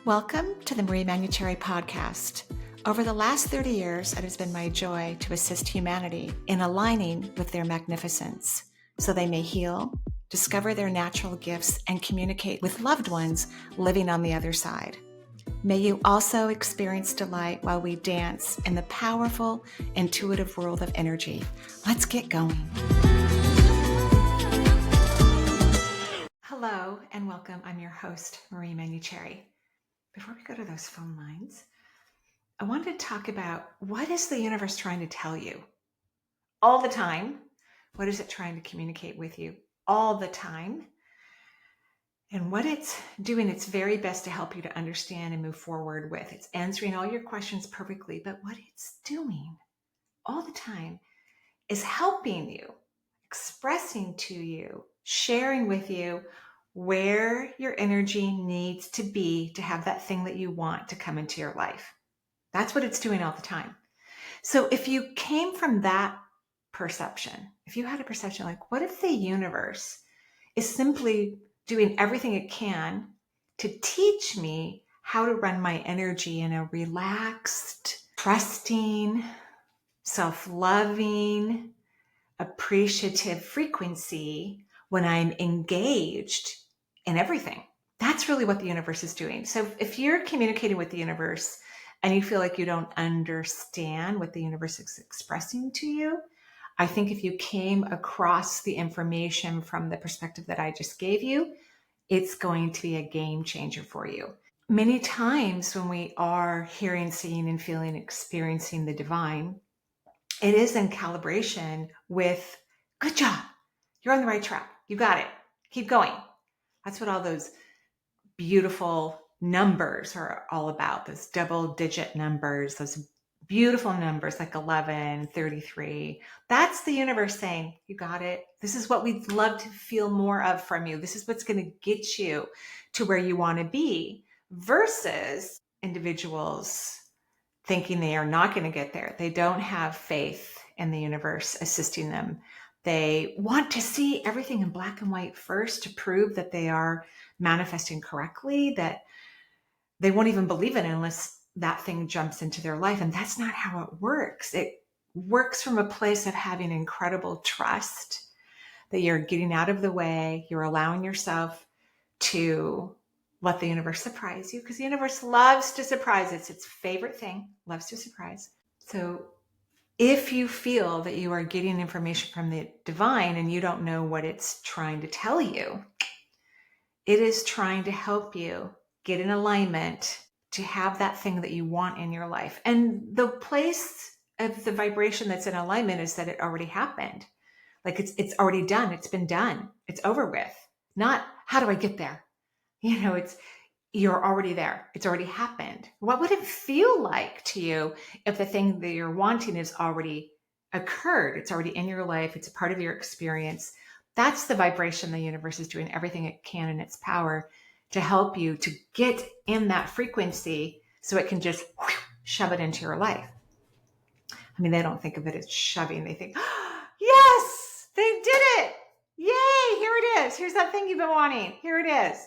Welcome to the Manuchehri podcast. Over the last 30 years, it has been my joy to assist humanity in aligning with their magnificence so they may heal, discover their natural gifts, and communicate with loved ones living on the other side. May you also experience delight while we dance in the powerful, intuitive world of energy. Let's get going. Hello and welcome. I'm your host, Marie Manuchehri. Before we go to those phone lines, I wanted to talk about what is the universe trying to tell you all the time? What is it trying to communicate with you all the time? And what it's doing its very best to help you to understand and move forward with. It's answering all your questions perfectly, but what it's doing all the time is helping you, expressing to you, sharing with you where your energy needs to be to have that thing that you want to come into your life. That's what it's doing all the time. So if you came from that perception, if you had a perception like, what if the universe is simply doing everything it can to teach me how to run my energy in a relaxed, trusting, self-loving, appreciative frequency when I'm engaged in everything? That's really what the universe is doing. So if you're communicating with the universe and you feel like you don't understand what the universe is expressing to you, I think if you came across the information from the perspective that I just gave you, it's going to be a game changer for you. Many times when we are hearing, seeing, and feeling, experiencing the divine, it is in calibration with, good job, you're on the right track, you got it, keep going. That's what all those beautiful numbers are all about, those double-digit numbers, those beautiful numbers like 11, 33. That's the universe saying, you got it. This is what we'd love to feel more of from you. This is what's going to get you to where you want to be, versus individuals thinking they are not going to get there. They don't have faith in the universe assisting them. They want to see everything in black and white first to prove that they are manifesting correctly, that they won't even believe it unless that thing jumps into their life. And that's not how it works. It works from a place of having incredible trust that you're getting out of the way. You're allowing yourself to let the universe surprise you, because the universe loves to surprise. It's its favorite thing, loves to surprise. So if you feel that you are getting information from the divine and you don't know what it's trying to tell you, it is trying to help you get in alignment to have that thing that you want in your life. And the place of the vibration that's in alignment is that it already happened. Like it's already done. It's been done. It's over with. Not, how do I get there? You're already there. It's already happened. What would it feel like to you if the thing that you're wanting is already occurred? It's already in your life. It's a part of your experience. That's the vibration the universe is doing everything it can in its power to help you to get in that frequency so it can just shove it into your life. I mean, they don't think of it as shoving. They think, oh, yes, they did it. Yay, here it is. Here's that thing you've been wanting. Here it is.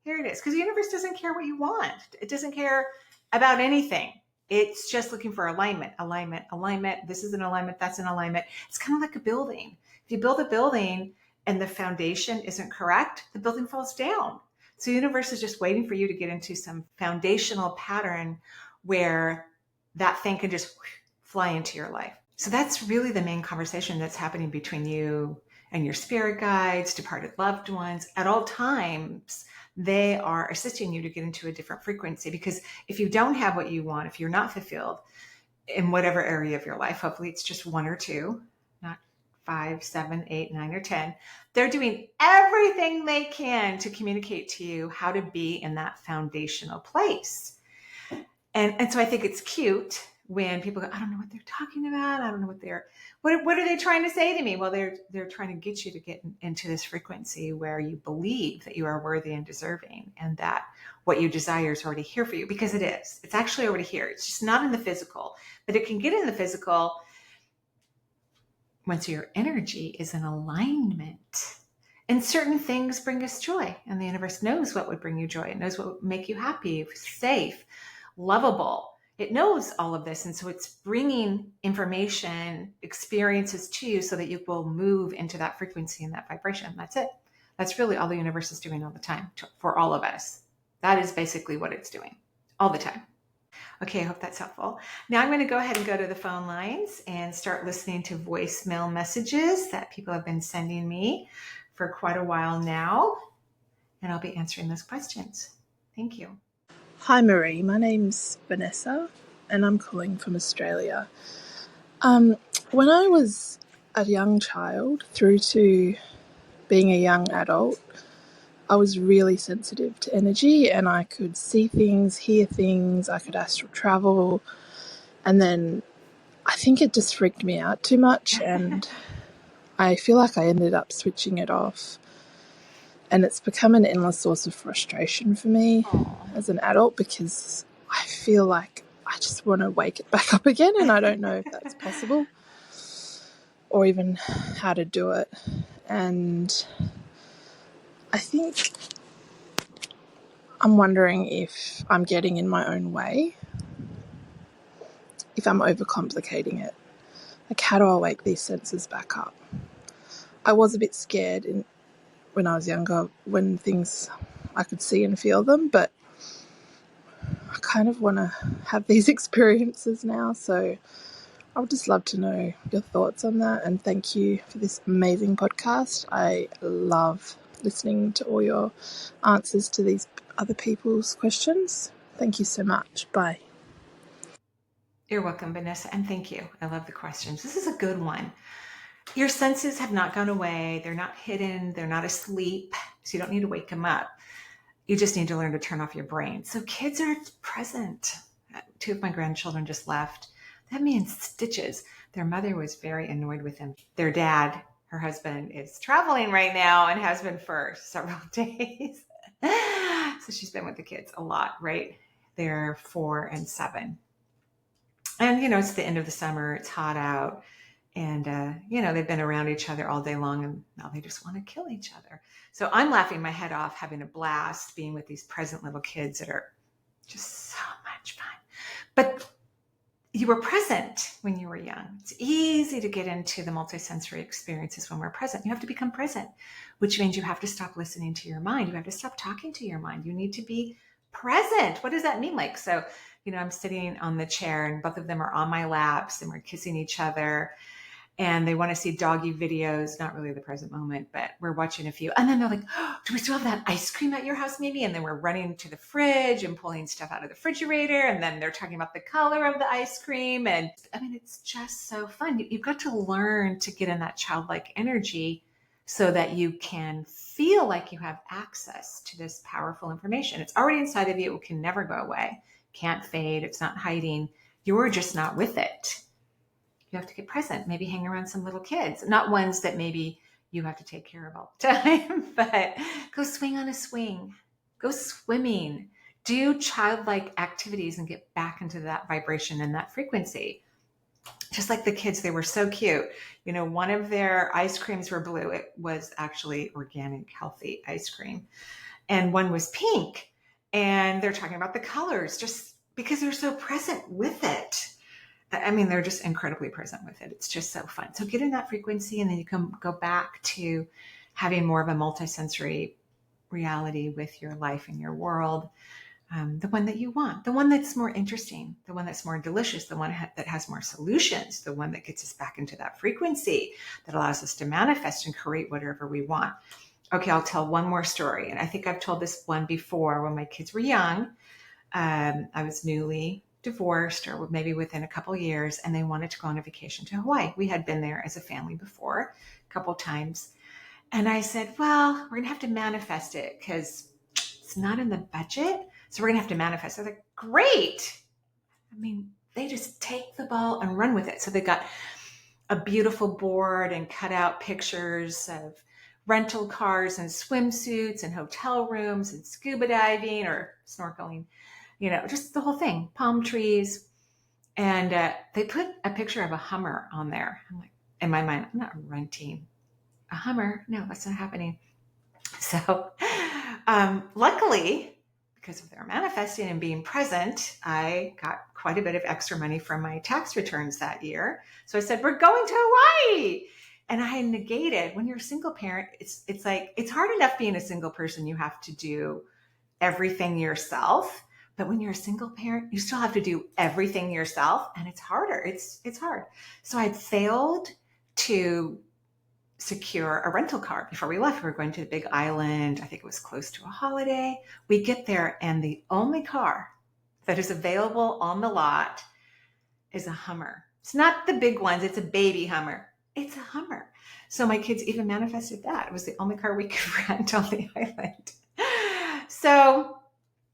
Here it is. Because the universe doesn't care what you want. It doesn't care about anything. It's just looking for alignment, alignment, alignment. This is an alignment. That's an alignment. It's kind of like a building. If you build a building and the foundation isn't correct, the building falls down. So the universe is just waiting for you to get into some foundational pattern where that thing can just fly into your life. So that's really the main conversation that's happening between you and your spirit guides, departed loved ones. At all times, they are assisting you to get into a different frequency, because if you don't have what you want, if you're not fulfilled in whatever area of your life, hopefully it's just one or two, not 5, 7, 8, 9, or 10. They're doing everything they can to communicate to you how to be in that foundational place. And so I think it's cute when people go, I don't know what they're talking about. I don't know what are they trying to say to me? Well, they're trying to get you to get into this frequency where you believe that you are worthy and deserving, and that what you desire is already here for you, because it is. It's actually already here. It's just not in the physical, but it can get in the physical once your energy is in alignment. And certain things bring us joy, and the universe knows what would bring you joy. It knows what would make you happy, safe, lovable. It knows all of this. And so it's bringing information, experiences to you so that you will move into that frequency and that vibration. That's it. That's really all the universe is doing all the time for all of us. That is basically what it's doing all the time. Okay, I hope that's helpful. Now I'm going to go ahead and go to the phone lines and start listening to voicemail messages that people have been sending me for quite a while now. And I'll be answering those questions. Thank you. Hi Marie, my name's Vanessa and I'm calling from Australia. When I was a young child through to being a young adult, I was really sensitive to energy and I could see things, hear things, I could astral travel, and then I think it just freaked me out too much and I feel like I ended up switching it off. And it's become an endless source of frustration for me as an adult because I feel like I just want to wake it back up again and I don't know if that's possible or even how to do it. And I think I'm wondering if I'm getting in my own way, if I'm overcomplicating it. Like, how do I wake these senses back up? I was a bit scared when I was younger when things I could see and feel them, but I kind of want to have these experiences now, so I would just love to know your thoughts on that, and thank you for this amazing podcast. I love listening to all your answers to these other people's questions. Thank you so much. Bye. You're welcome, Vanessa, and thank you. I love the questions. This is a good one. Your senses have not gone away. They're not hidden. They're not asleep. So you don't need to wake them up. You just need to learn to turn off your brain. So kids are present. 2 of my grandchildren just left. That means stitches. Their mother was very annoyed with them. Their dad, her husband, is traveling right now and has been for several days. So she's been with the kids a lot, right? They're 4 and 7. And, it's the end of the summer. It's hot out. And, they've been around each other all day long and now they just want to kill each other. So I'm laughing my head off, having a blast being with these present little kids that are just so much fun. But you were present when you were young. It's easy to get into the multisensory experiences when we're present. You have to become present, which means you have to stop listening to your mind. You have to stop talking to your mind. You need to be present. What does that mean? Like, so, I'm sitting on the chair and both of them are on my laps and we're kissing each other. And they want to see doggy videos, not really the present moment, but we're watching a few. And then they're like, oh, do we still have that ice cream at your house maybe? And then we're running to the fridge and pulling stuff out of the refrigerator. And then they're talking about the color of the ice cream. And it's just so fun. You've got to learn to get in that childlike energy so that you can feel like you have access to this powerful information. It's already inside of you. It can never go away. Can't fade. It's not hiding. You're just not with it. You have to get present, maybe hang around some little kids, not ones that maybe you have to take care of all the time, but go swing on a swing, go swimming, do childlike activities and get back into that vibration and that frequency. Just like the kids, they were so cute. One of their ice creams were blue. It was actually organic, healthy ice cream. And one was pink. And they're talking about the colors just because they're so present with it. They're just incredibly present with it. It's just so fun. So get in that frequency and then you can go back to having more of a multisensory reality with your life and your world. The one that you want, the one that's more interesting, the one that's more delicious, the one that has more solutions, the one that gets us back into that frequency that allows us to manifest and create whatever we want. Okay, I'll tell one more story. And I think I've told this one before when my kids were young. I was newly divorced or maybe within a couple of years, and they wanted to go on a vacation to Hawaii. We had been there as a family before a couple of times. And I said, well, we're going to have to manifest it because it's not in the budget. So we're going to have to manifest. I was like, great. They just take the ball and run with it. So they got a beautiful board and cut out pictures of rental cars and swimsuits and hotel rooms and scuba diving or snorkeling. Just the whole thing, palm trees. And they put a picture of a Hummer on there. I'm like, in my mind, I'm not renting a Hummer. No, that's not happening. So luckily, because of their manifesting and being present, I got quite a bit of extra money from my tax returns that year. So I said, we're going to Hawaii. And I negated, when you're a single parent, it's like, it's hard enough being a single person. You have to do everything yourself. But when you're a single parent, you still have to do everything yourself. And it's harder. It's hard. So I failed to secure a rental car before we left. We were going to the Big Island. I think it was close to a holiday. We get there, and the only car that is available on the lot is a Hummer. It's not the big ones. It's a baby Hummer. It's a Hummer. So my kids even manifested that. It was the only car we could rent on the island. So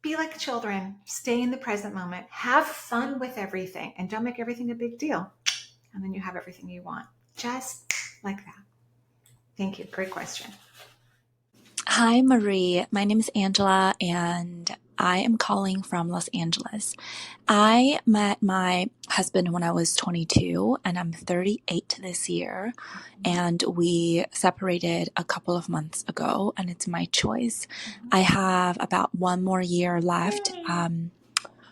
be like children. Stay in the present moment. Have fun with everything, and don't make everything a big deal. And then you have everything you want. Just like that. Thank you. Great question. Hi, Marie. My name is Angela, and I am calling from Los Angeles. I met my husband when I was 22, and I'm 38 this year, and we separated a couple of months ago, and it's my choice. I have about one more year left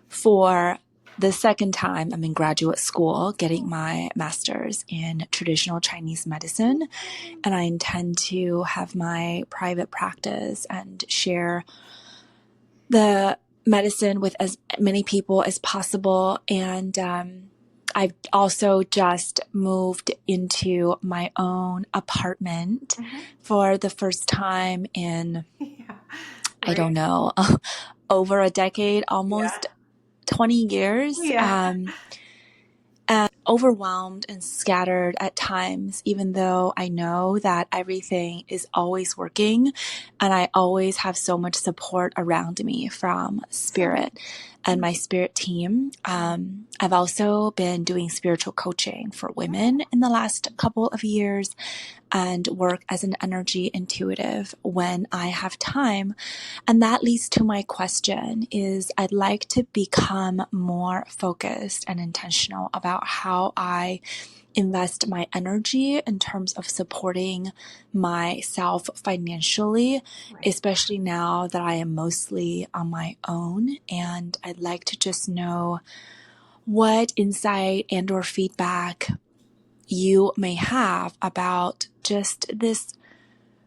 for the second time. I'm in graduate school getting my master's in traditional Chinese medicine, and I intend to have my private practice and share the medicine with as many people as possible. And I've also just moved into my own apartment for the first time in, I don't know, over a decade, almost 20 years. And overwhelmed and scattered at times, even though I know that everything is always working and I always have so much support around me from spirit and my spirit team. I've also been doing spiritual coaching for women in the last couple of years and work as an energy intuitive when I have time. And that leads to my question is I'd like to become more focused and intentional about how I invest my energy in terms of supporting myself financially, especially now that I am mostly on my own. And I'd like to just know what insight and or feedback you may have about just this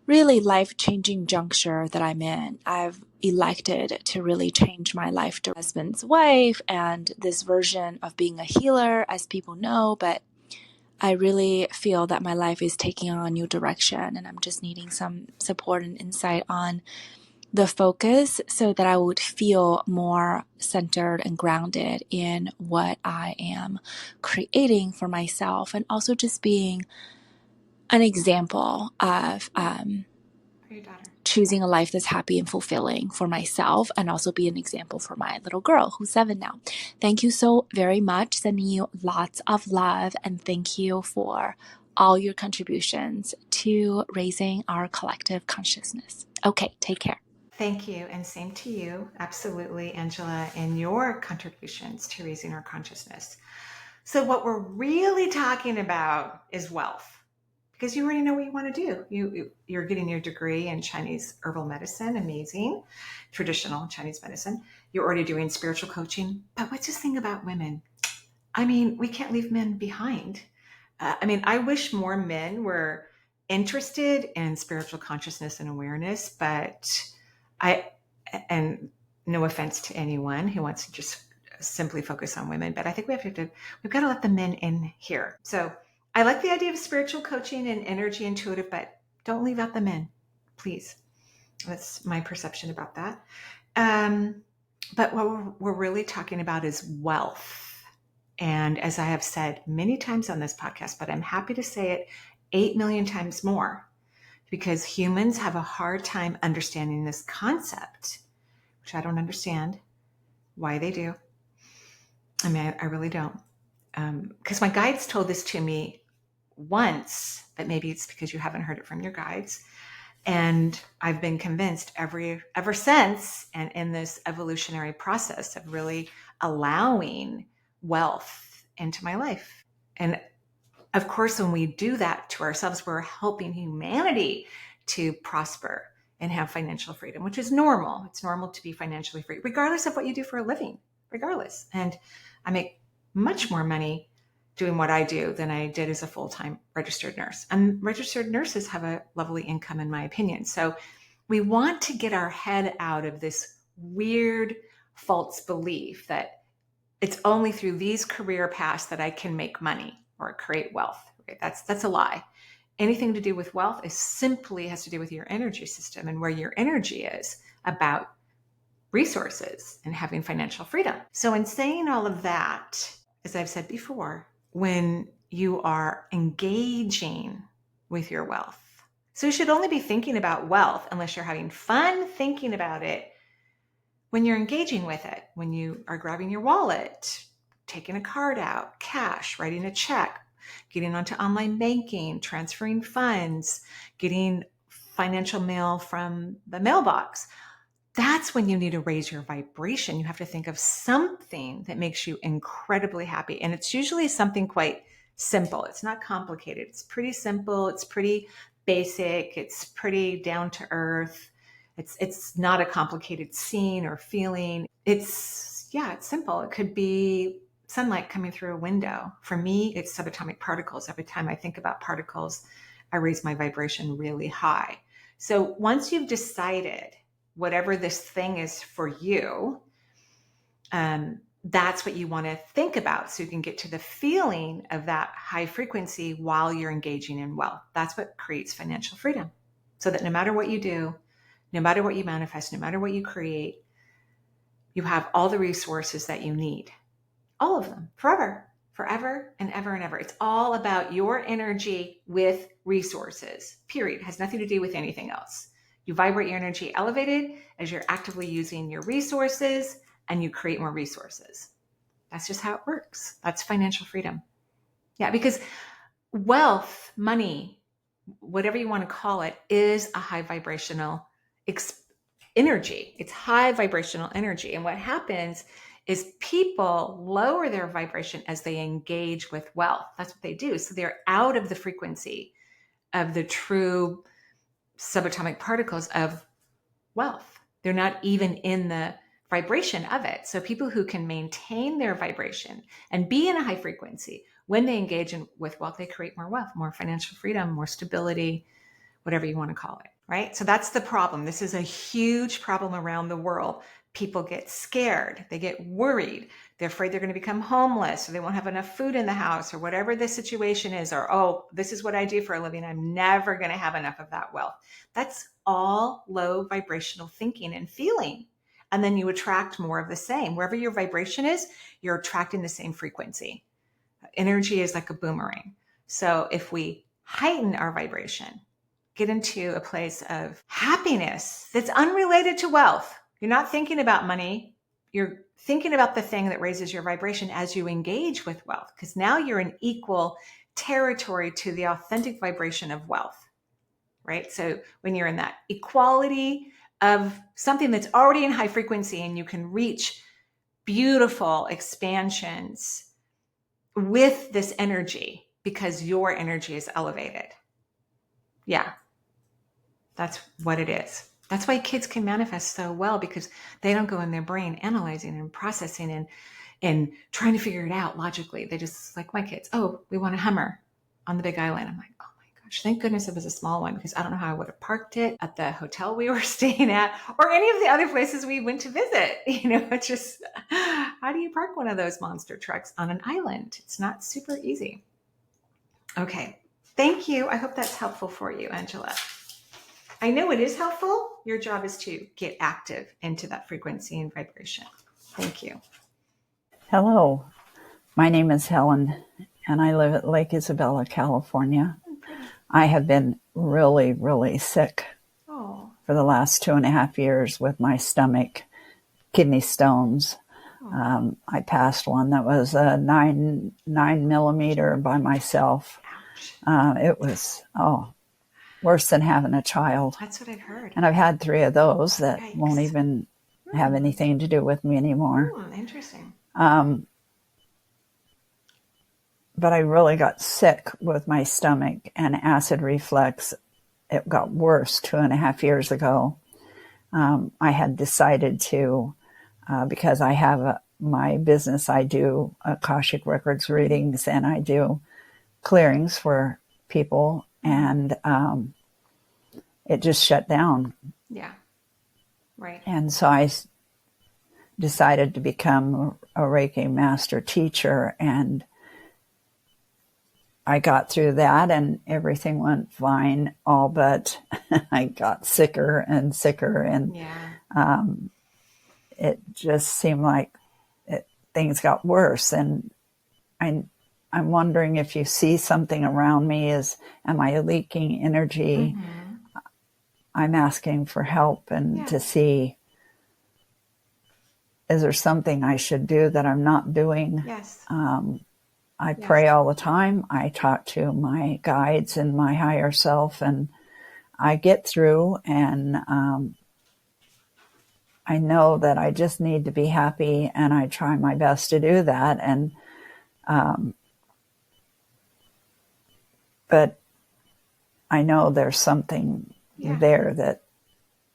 really life-changing juncture that I'm in. I've elected to really change my life to husband's wife and this version of being a healer, as people know, but I really feel that my life is taking on a new direction, and I'm just needing some support and insight on the focus so that I would feel more centered and grounded in what I am creating for myself, and also just being an example of choosing a life that's happy and fulfilling for myself, and also be an example for my little girl who's 7 now. Thank you so very much. Sending you lots of love, and thank you for all your contributions to raising our collective consciousness. Okay, take care. Thank you, and same to you. Absolutely, Angela, and your contributions to raising our consciousness. So what we're really talking about is wealth, because you already know what you want to do. You're getting your degree in Chinese herbal medicine, amazing, traditional Chinese medicine. You're already doing spiritual coaching. But what's this thing about women? I mean, we can't leave men behind. I wish more men were interested in spiritual consciousness and awareness, but and no offense to anyone who wants to just simply focus on women, but I think we've got to let the men in here. So I like the idea of spiritual coaching and energy intuitive, but don't leave out the men, please. That's my perception about that. But what we're really talking about is wealth. And as I have said many times on this podcast, but I'm happy to say it 8 million times more, because humans have a hard time understanding this concept, which I don't understand why they do. I really don't. Because my guides told this to me once, but maybe it's because you haven't heard it from your guides. And I've been convinced ever since, and in this evolutionary process of really allowing wealth into my life. And of course, when we do that to ourselves, we're helping humanity to prosper and have financial freedom, which is normal. It's normal to be financially free, regardless of what you do for a living, regardless. And I make much more money doing what I do than I did as a full-time registered nurse. And registered nurses have a lovely income, in my opinion. So we want to get our head out of this weird false belief that it's only through these career paths that I can make money or create wealth. Right? That's a lie. Anything to do with wealth is simply has to do with your energy system and where your energy is about resources and having financial freedom. So in saying all of that, as I've said before, when you are engaging with your wealth, so you should only be thinking about wealth unless you're having fun thinking about it when you're engaging with it, when you are grabbing your wallet, taking a card out, cash, writing a check, getting onto online banking, transferring funds, getting financial mail from the mailbox. That's when you need to raise your vibration. You have to think of something that makes you incredibly happy. And it's usually something quite simple. It's not complicated. It's pretty simple. It's pretty basic. It's pretty down to earth. It's not a complicated scene or feeling. It's simple. It could be sunlight coming through a window. For me, it's subatomic particles. Every time I think about particles, I raise my vibration really high. So once you've decided whatever this thing is for you, that's what you want to think about so you can get to the feeling of that high frequency while you're engaging in wealth. That's what creates financial freedom. So that no matter what you do, no matter what you manifest, no matter what you create, you have all the resources that you need. All of them, forever and ever and ever. It's all about your energy with resources, period. It has nothing to do with anything else. You vibrate your energy elevated as you're actively using your resources and you create more resources. That's just how it works. That's financial freedom. Yeah, because wealth, money, whatever you want to call it, is a high vibrational energy. It's high vibrational energy. And what happens is people lower their vibration as they engage with wealth. That's what they do. So they're out of the frequency of the true subatomic particles of wealth. They're not even in the vibration of it. So people who can maintain their vibration and be in a high frequency, when they engage with wealth, they create more wealth, more financial freedom, more stability, whatever you want to call it, right? So that's the problem. This is a huge problem around the world. People get scared. They get worried. They're afraid they're going to become homeless or they won't have enough food in the house or whatever the situation is, or, oh, this is what I do for a living. I'm never going to have enough of that wealth. That's all low vibrational thinking and feeling. And then you attract more of the same. Wherever your vibration is, you're attracting the same frequency. Energy is like a boomerang. So if we heighten our vibration, get into a place of happiness that's unrelated to wealth. You're not thinking about money. You're thinking about the thing that raises your vibration as you engage with wealth, because now you're in equal territory to the authentic vibration of wealth, right? So when you're in that equality of something that's already in high frequency and you can reach beautiful expansions with this energy because your energy is elevated. Yeah, that's what it is. That's why kids can manifest so well, because they don't go in their brain analyzing and processing and trying to figure it out logically. They just, like my kids, oh, we want a Hummer on the Big Island. I'm like, oh my gosh, thank goodness it was a small one, because I don't know how I would have parked it at the hotel we were staying at or any of the other places we went to visit. It's just, how do you park one of those monster trucks on an island? It's not super easy. Okay, thank you. I hope that's helpful for you, Angela. I know it is helpful. Your job is to get active into that frequency and vibration. Thank you. Hello, my name is Helen, and I live at Lake Isabella, California. I have been really, really sick for the last 2.5 years with my stomach, kidney stones. I passed one that was a 9 millimeter by myself. It was, worse than having a child. That's what I've heard. And I've had 3 of those that won't even have anything to do with me anymore. Interesting. But I really got sick with my stomach and acid reflux it got worse 2.5 years ago. I had decided to, because I have my business, I do Akashic Records readings and I do clearings for people, and it just shut down. Yeah. Right. And so I decided to become a Reiki master teacher, and I got through that and everything went fine, all but I got sicker and sicker, and it just seemed like things got worse. And I'm wondering if you see something around me. Am I leaking energy? Mm-hmm. I'm asking for help and to see, is there something I should do that I'm not doing? Yes. I pray all the time. I talk to my guides and my higher self, and I get through, and I know that I just need to be happy, and I try my best to do that. And but I know there's something there that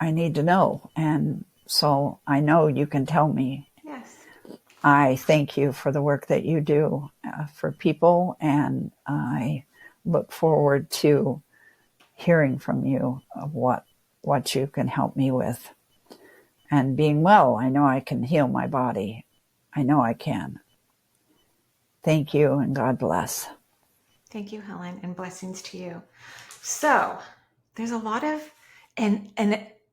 I need to know, and so I know you can tell me. Yes. I thank you for the work that you do for people, and I look forward to hearing from you of what you can help me with. And being well, I know I can heal my body. I know I can. Thank you, and God bless. Thank you, Helen, and blessings to you. So there's a lot of, and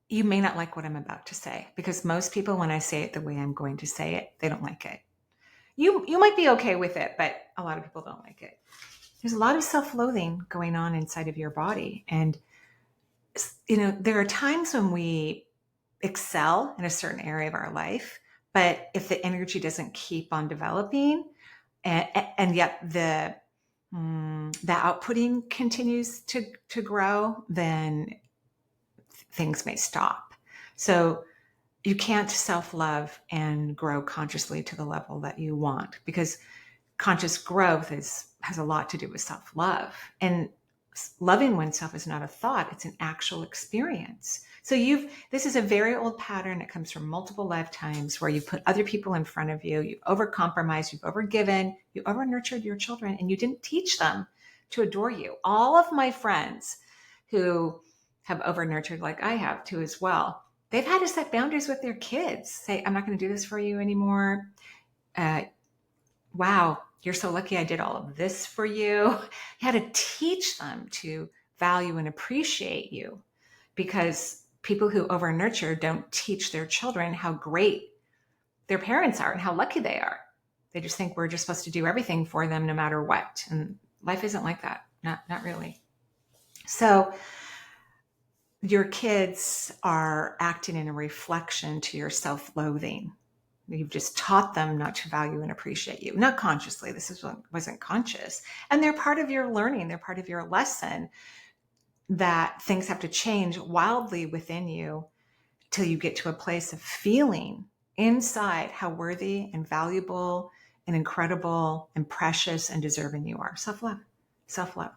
you may not like what I'm about to say, because most people, when I say it the way I'm going to say it, they don't like it. You might be okay with it, but a lot of people don't like it. There's a lot of self-loathing going on inside of your body. And, there are times when we excel in a certain area of our life, but if the energy doesn't keep on developing, and yet the outputting continues to grow, then things may stop. So you can't self-love and grow consciously to the level that you want, because conscious growth has a lot to do with self-love. And loving oneself is not a thought, it's an actual experience. So this is a very old pattern. It comes from multiple lifetimes where you put other people in front of you, you've overcompromised, you've overgiven, you over-nurtured your children, and you didn't teach them to adore you. All of my friends who have over-nurtured, like I have too as well, they've had to set boundaries with their kids. Say, I'm not going to do this for you anymore. Wow, you're so lucky I did all of this for you. You had to teach them to value and appreciate you, because people who over-nurture don't teach their children how great their parents are and how lucky they are. They just think we're just supposed to do everything for them no matter what. And life isn't like that. Not really. So your kids are acting in a reflection to your self-loathing. You've just taught them not to value and appreciate you, not consciously. Wasn't conscious. And they're part of your learning. They're part of your lesson, that things have to change wildly within you till you get to a place of feeling inside how worthy and valuable and incredible and precious and deserving you are. Self-love,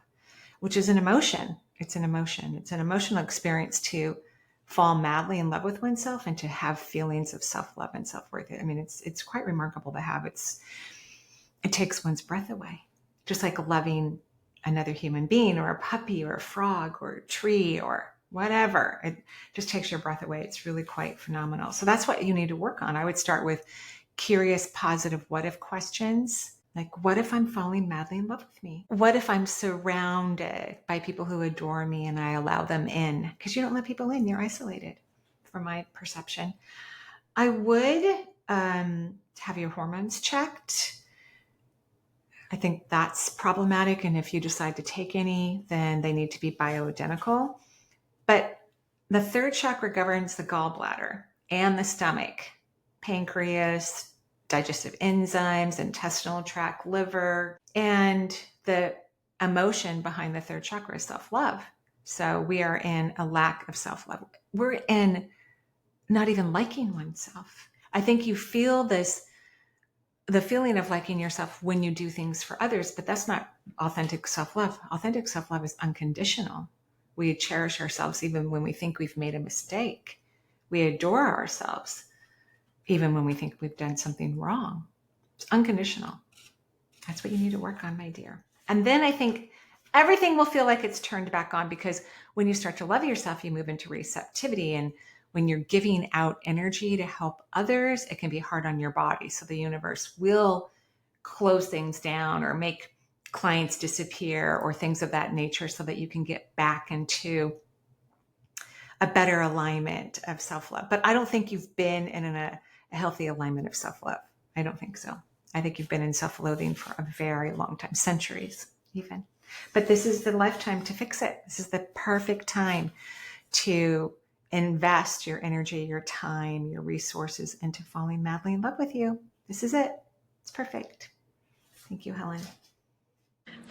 which is an emotion. It's an emotion. It's an emotional experience to fall madly in love with oneself and to have feelings of self-love and self-worth. I mean, it's quite remarkable to have. It takes one's breath away, just like loving another human being or a puppy or a frog or a tree or whatever. It just takes your breath away. It's really quite phenomenal. So that's what you need to work on. I would start with curious, positive what if questions. Like, what if I'm falling madly in love with me? What if I'm surrounded by people who adore me and I allow them in? Because you don't let people in, you're isolated, from my perception. I would have your hormones checked. I think that's problematic. And if you decide to take any, then they need to be bioidentical. But the third chakra governs the gallbladder and the stomach, pancreas, digestive enzymes, intestinal tract, liver, and the emotion behind the third chakra is self-love. So we are in a lack of self-love. We're in not even liking oneself. I think you feel the feeling of liking yourself when you do things for others, but that's not authentic self-love. Authentic self-love is unconditional. We cherish ourselves even when we think we've made a mistake. We adore ourselves even when we think we've done something wrong. It's unconditional. That's what you need to work on, my dear. And then I think everything will feel like it's turned back on, because when you start to love yourself, you move into receptivity. And when you're giving out energy to help others, it can be hard on your body. So the universe will close things down or make clients disappear or things of that nature so that you can get back into a better alignment of self-love. But I don't think you've been in a healthy alignment of self-love. I don't think so. I think you've been in self-loathing for a very long time, centuries even. But this is the lifetime to fix it. This is the perfect time to invest your energy, your time, your resources into falling madly in love with you. This is it. It's perfect. Thank you, Helen.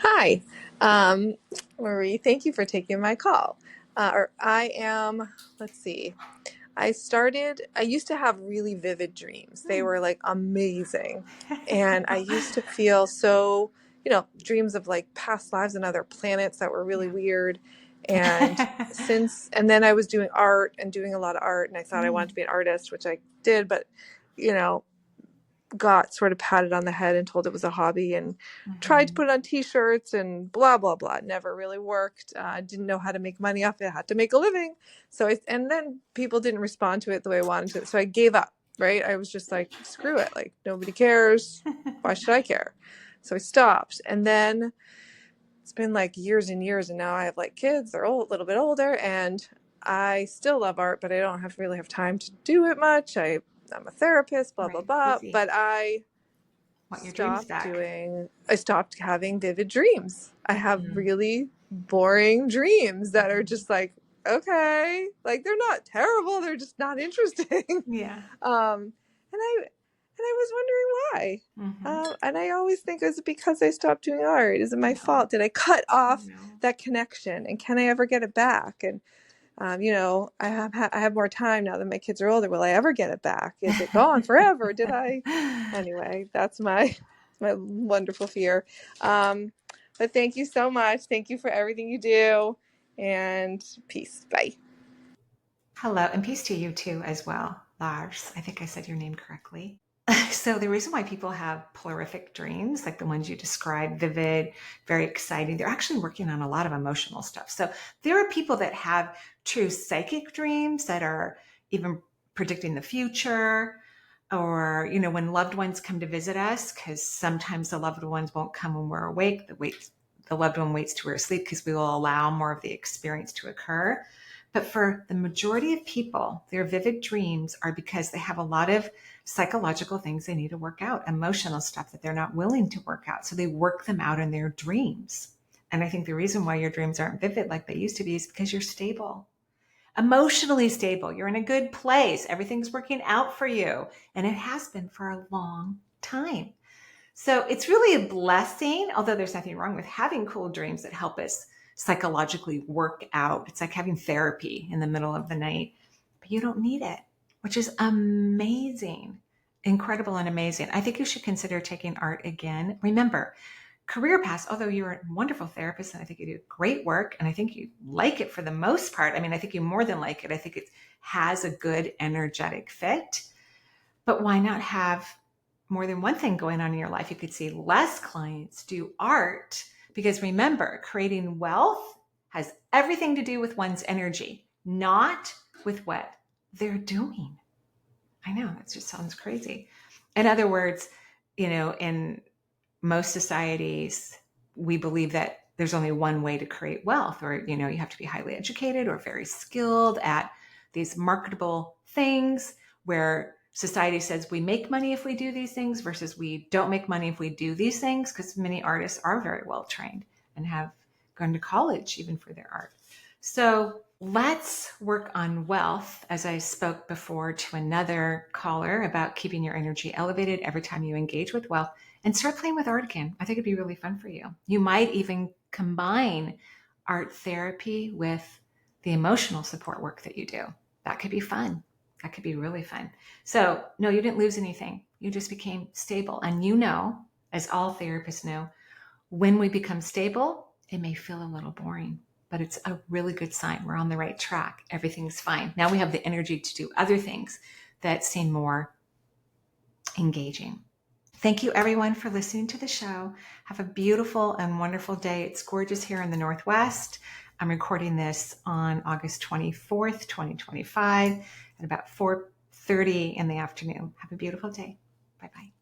Hi, Marie. Thank you for taking my call. Let's see. I used to have really vivid dreams. They were like amazing. And I used to feel so, dreams of like past lives and other planets that were really weird. And then I was doing art and doing a lot of art, and I thought I wanted to be an artist, which I did, but, got sort of patted on the head and told it was a hobby, and tried to put it on t-shirts and blah, blah, blah. It never really worked. I didn't know how to make money off it. I had to make a living. And then people didn't respond to it the way I wanted to. So I gave up, right? I was just like, screw it. Like, nobody cares. Why should I care? So I stopped. And then it's been like years and years. And now I have like kids. They're a little bit older, and I still love art, but I don't really have time to do it much. I'm a therapist, blah, blah, blah. Busy. But I stopped having vivid dreams. I have really boring dreams that are just like, okay, like they're not terrible. They're just not interesting. Yeah. And I was wondering why. And I always think, is it because I stopped doing art? Is it my fault? Did I cut off that connection? And can I ever get it back? And I have more time now that my kids are older. Will I ever get it back? Is it gone forever? Did I? Anyway, that's my wonderful fear. But thank you so much. Thank you for everything you do, and peace. Bye. Hello, and peace to you too as well, Lauz. I think I said your name correctly. So the reason why people have plurific dreams, like the ones you described, vivid, very exciting, they're actually working on a lot of emotional stuff. So there are people that have true psychic dreams that are even predicting the future, or, when loved ones come to visit us, because sometimes the loved ones won't come when we're awake. The loved one waits till we're asleep, because we will allow more of the experience to occur. But for the majority of people, their vivid dreams are because they have a lot of psychological things they need to work out, emotional stuff that they're not willing to work out. So they work them out in their dreams. And I think the reason why your dreams aren't vivid like they used to be is because you're stable, emotionally stable. You're in a good place. Everything's working out for you. And it has been for a long time. So it's really a blessing, although there's nothing wrong with having cool dreams that help us psychologically work out. It's like having therapy in the middle of the night, but you don't need it, which is amazing, incredible and amazing. I think you should consider taking art again. Remember, career paths, although you're a wonderful therapist and I think you do great work and I think you like it for the most part. I mean, I think you more than like it. I think it has a good energetic fit, but why not have more than one thing going on in your life? You could see less clients do art. Because remember, creating wealth has everything to do with one's energy, not with what they're doing. I know, that just sounds crazy. In other words, in most societies, we believe that there's only one way to create wealth, or, you have to be highly educated or very skilled at these marketable things, where society says we make money if we do these things versus we don't make money if we do these things, because many artists are very well trained and have gone to college even for their art. So let's work on wealth, as I spoke before to another caller about keeping your energy elevated every time you engage with wealth, and start playing with art again. I think it'd be really fun for you. You might even combine art therapy with the emotional support work that you do. That could be fun. That could be really fun. So no, you didn't lose anything. You just became stable. And as all therapists know, when we become stable, it may feel a little boring. but it's a really good sign. We're on the right track. Everything's fine. Now we have the energy to do other things that seem more engaging. Thank you everyone for listening to the show. Have a beautiful and wonderful day. It's gorgeous here in the Northwest. I'm recording this on August 24th, 2025 at about 4:30 in the afternoon. Have a beautiful day. Bye-bye.